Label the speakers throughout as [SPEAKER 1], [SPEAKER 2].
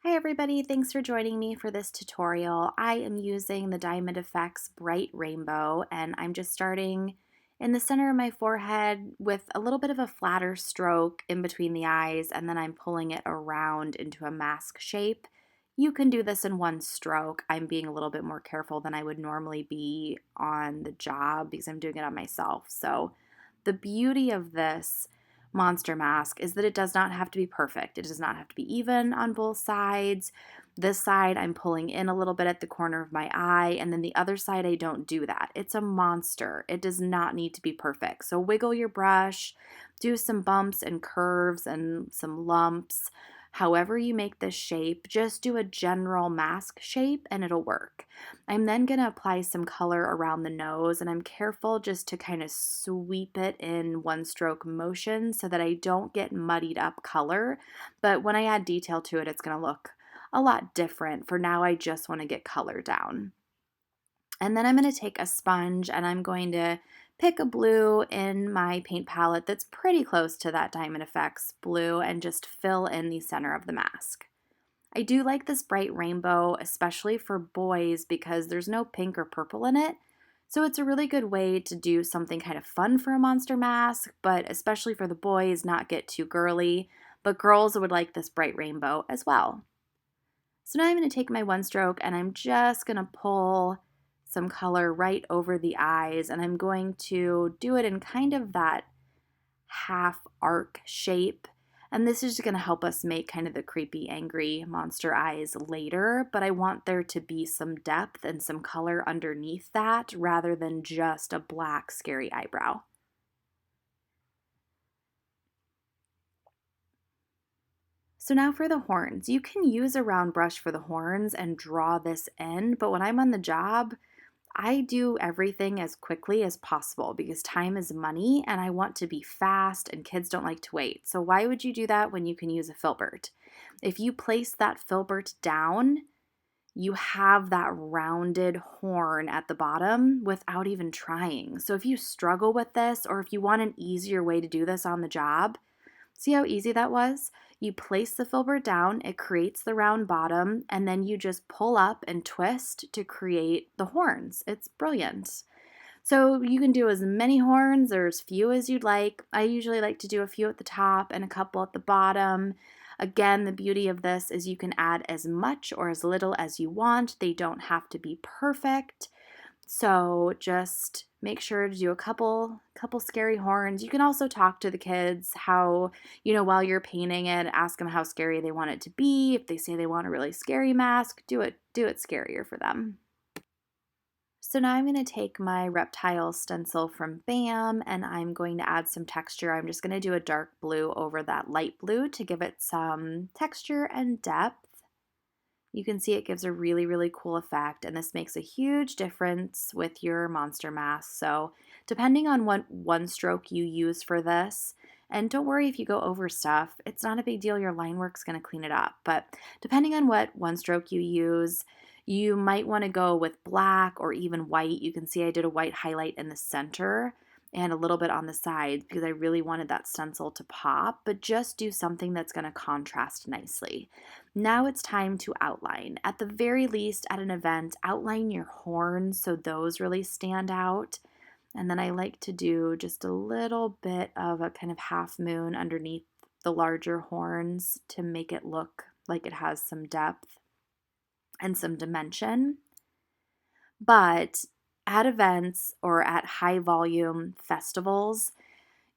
[SPEAKER 1] Hi everybody, thanks for joining me for this tutorial. I am using the Diamond Effects Bright Rainbow and I'm just starting in the center of my forehead with a little bit of a flatter stroke in between the eyes, and then I'm pulling it around into a mask shape. You can do this in one stroke. I'm being a little bit more careful than I would normally be on the job because I'm doing it on myself. So the beauty of this monster mask is that it does not have to be perfect. It does not have to be even on both sides. This side I'm pulling in a little bit at the corner of my eye, and then the other side I don't do that. It's a monster. It does not need to be perfect. So wiggle your brush, do some bumps and curves and some lumps. However you make this shape, just do a general mask shape and it'll work. I'm then going to apply some color around the nose, and I'm careful just to kind of sweep it in one stroke motion so that I don't get muddied up color. But when I add detail to it, it's going to look a lot different. For now, I just want to get color down. And then I'm going to take a sponge and I'm going to pick a blue in my paint palette that's pretty close to that Diamond Effects blue and just fill in the center of the mask. I do like this bright rainbow, especially for boys, because there's no pink or purple in it. So it's a really good way to do something kind of fun for a monster mask, but especially for the boys, not get too girly. But girls would like this bright rainbow as well. So now I'm going to take my one stroke and I'm just going to pull some color right over the eyes, and I'm going to do it in kind of that half arc shape. And this is going to help us make kind of the creepy, angry monster eyes later, but I want there to be some depth and some color underneath that rather than just a black, scary eyebrow. So now for the horns. You can use a round brush for the horns and draw this in, but when I'm on the job, I do everything as quickly as possible because time is money and I want to be fast and kids don't like to wait. So why would you do that when you can use a filbert? If you place that filbert down, you have that rounded horn at the bottom without even trying. So if you struggle with this, or if you want an easier way to do this on the job, see how easy that was? You place the filbert down, it creates the round bottom, and then you just pull up and twist to create the horns. It's brilliant. So you can do as many horns or as few as you'd like. I usually like to do a few at the top and a couple at the bottom. Again, the beauty of this is you can add as much or as little as you want. They don't have to be perfect. So just make sure to do a couple scary horns. You can also talk to the kids how, while you're painting it, ask them how scary they want it to be. If they say they want a really scary mask, do it scarier for them. So now I'm going to take my reptile stencil from BAM and I'm going to add some texture. I'm just going to do a dark blue over that light blue to give it some texture and depth. You can see it gives a really, really cool effect, and this makes a huge difference with your monster mask. So depending on what one stroke you use for this, and don't worry if you go over stuff, it's not a big deal, your line work's gonna clean it up. But depending on what one stroke you use, you might wanna go with black or even white. You can see I did a white highlight in the center and a little bit on the sides because I really wanted that stencil to pop, but just do something that's gonna contrast nicely. Now it's time to outline. At the very least, at an event, outline your horns so those really stand out. And then I like to do just a little bit of a kind of half moon underneath the larger horns to make it look like it has some depth and some dimension. But at events or at high volume festivals,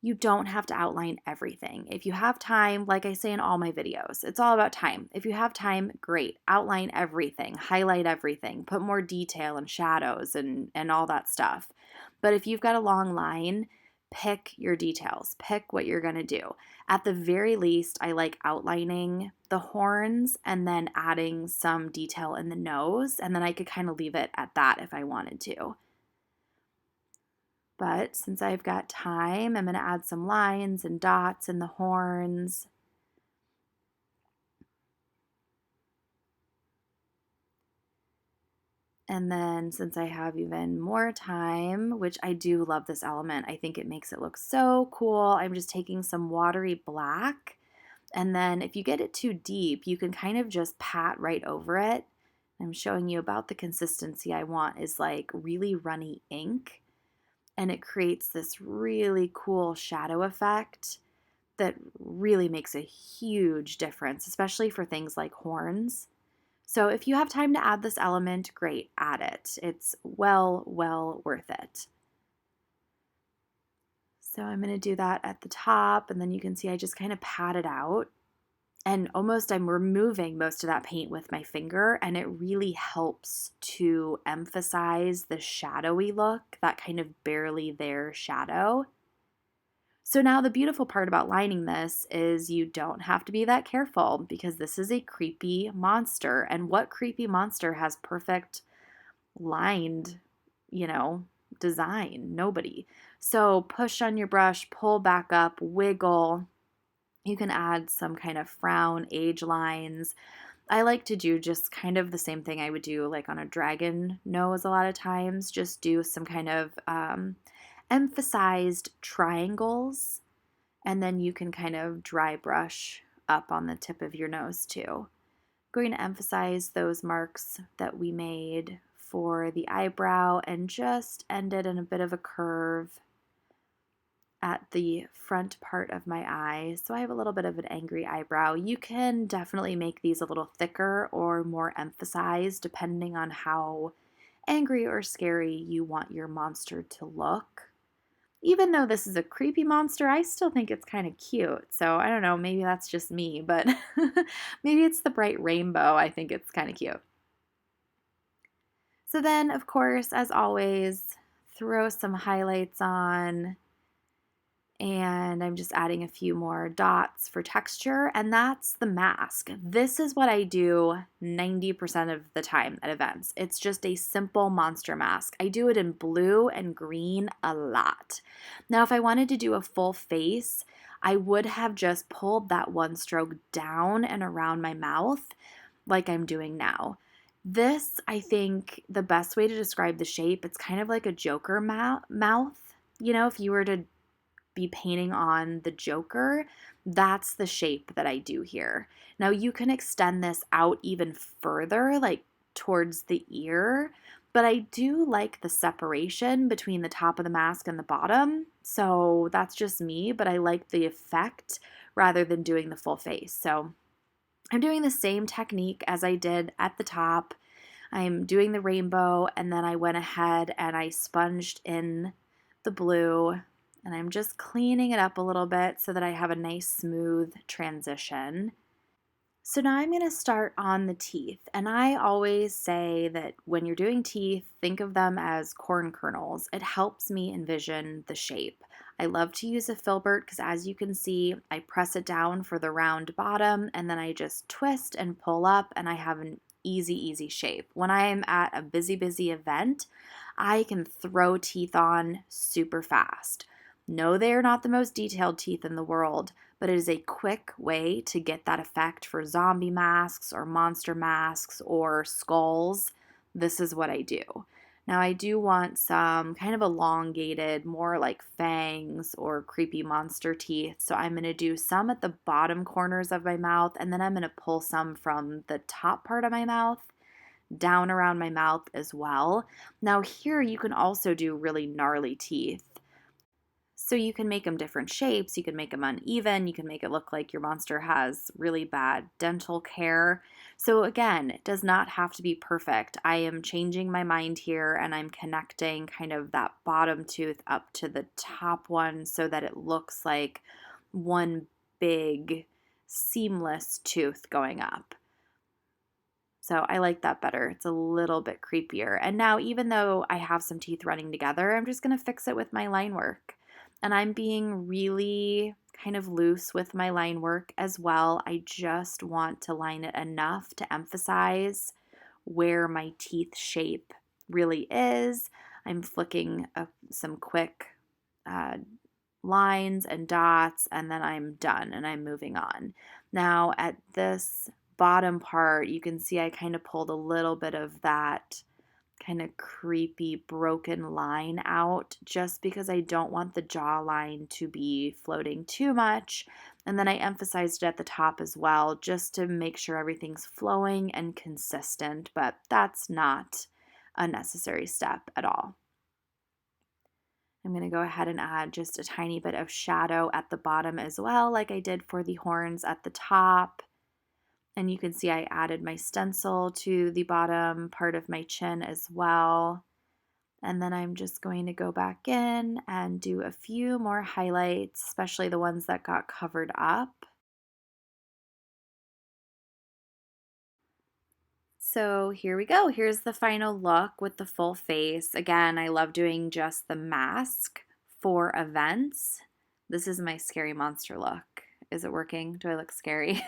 [SPEAKER 1] you don't have to outline everything. If you have time, like I say in all my videos, it's all about time. If you have time, great. Outline everything, highlight everything, put more detail and shadows and all that stuff. But if you've got a long line, pick your details. Pick what you're going to do. At the very least, I like outlining the horns and then adding some detail in the nose, and then I could kind of leave it at that if I wanted to. But since I've got time, I'm going to add some lines and dots in the horns. And then since I have even more time, which I do love this element, I think it makes it look so cool, I'm just taking some watery black And then if you get it too deep, you can kind of just pat right over it. I'm showing you about the consistency I want is like really runny ink. And it creates this really cool shadow effect that really makes a huge difference, especially for things like horns. So if you have time to add this element, great, add it. It's well worth it. So I'm going to do that at the top, and then you can see I just kind of pat it out. And almost I'm removing most of that paint with my finger, and it really helps to emphasize the shadowy look, that kind of barely there shadow. So now the beautiful part about lining this is you don't have to be that careful because this is a creepy monster. And what creepy monster has perfect lined, you know, design? Nobody. So push on your brush, pull back up, wiggle. You can add some kind of frown, age lines. I like to do just kind of the same thing I would do like on a dragon nose a lot of times. Just do some kind of emphasized triangles, and then you can kind of dry brush up on the tip of your nose too. Going to emphasize those marks that we made for the eyebrow and just end it in a bit of a curve at the front part of my eye. So I have a little bit of an angry eyebrow. You can definitely make these a little thicker or more emphasized depending on how angry or scary you want your monster to look. Even though this is a creepy monster, I still think it's kind of cute. So I don't know, maybe that's just me, but maybe it's the bright rainbow. I think it's kind of cute. So then, of course, as always, throw some highlights on, and I'm just adding a few more dots for texture, and that's the mask. This is what I do 90% of the time at events. It's just a simple monster mask. I do it in blue and green a lot. Now, if I wanted to do a full face, I would have just pulled that one stroke down and around my mouth like I'm doing now. This, I think, the best way to describe the shape, it's kind of like a Joker mouth. You know, if you were to be painting on the Joker, that's the shape that I do here. Now you can extend this out even further, like towards the ear, but I do like the separation between the top of the mask and the bottom. So that's just me, but I like the effect rather than doing the full face. So I'm doing the same technique as I did at the top. I'm doing the rainbow, and then I went ahead and I sponged in the blue, and I'm just cleaning it up a little bit so that I have a nice smooth transition. So now I'm going to start on the teeth, and I always say that when you're doing teeth, think of them as corn kernels. It helps me envision the shape. I love to use a filbert because, as you can see, I press it down for the round bottom, and then I just twist and pull up, and I have an easy shape. When I am at a busy event, I can throw teeth on super fast. No, they are not the most detailed teeth in the world, but it is a quick way to get that effect for zombie masks or monster masks or skulls. This is what I do. Now, I do want some kind of elongated, more like fangs or creepy monster teeth. So I'm going to do some at the bottom corners of my mouth, and then I'm going to pull some from the top part of my mouth down around my mouth as well. Now, here you can also do really gnarly teeth. So you can make them different shapes, you can make them uneven, you can make it look like your monster has really bad dental care. So again, it does not have to be perfect. I am changing my mind here, and I'm connecting kind of that bottom tooth up to the top one so that it looks like one big seamless tooth going up. So I like that better. It's a little bit creepier. And now, even though I have some teeth running together, I'm just going to fix it with my line work. And I'm being really kind of loose with my line work as well. I just want to line it enough to emphasize where my teeth shape really is. I'm flicking some quick lines and dots, and then I'm done and I'm moving on. Now at this bottom part, you can see I kind of pulled a little bit of that kind of creepy broken line out just because I don't want the jawline to be floating too much. And then I emphasized it at the top as well, just to make sure everything's flowing and consistent, but that's not a necessary step at all. I'm going to go ahead and add just a tiny bit of shadow at the bottom as well, like I did for the horns at the top. And you can see I added my stencil to the bottom part of my chin as well. And then I'm just going to go back in and do a few more highlights, especially the ones that got covered up. So here we go. Here's the final look with the full face. Again, I love doing just the mask for events. This is my scary monster look. Is it working? Do I look scary?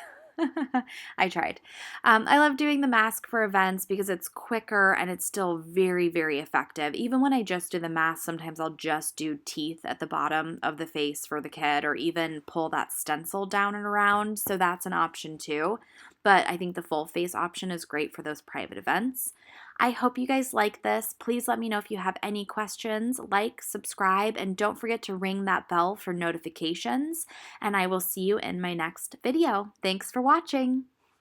[SPEAKER 1] I tried. I love doing the mask for events because it's quicker and it's still very, very effective. Even when I just do the mask, sometimes I'll just do teeth at the bottom of the face for the kid, or even pull that stencil down and around. So that's an option too. But I think the full face option is great for those private events. I hope you guys like this. Please let me know if you have any questions. Like, subscribe, and don't forget to ring that bell for notifications. And I will see you in my next video. Thanks for watching.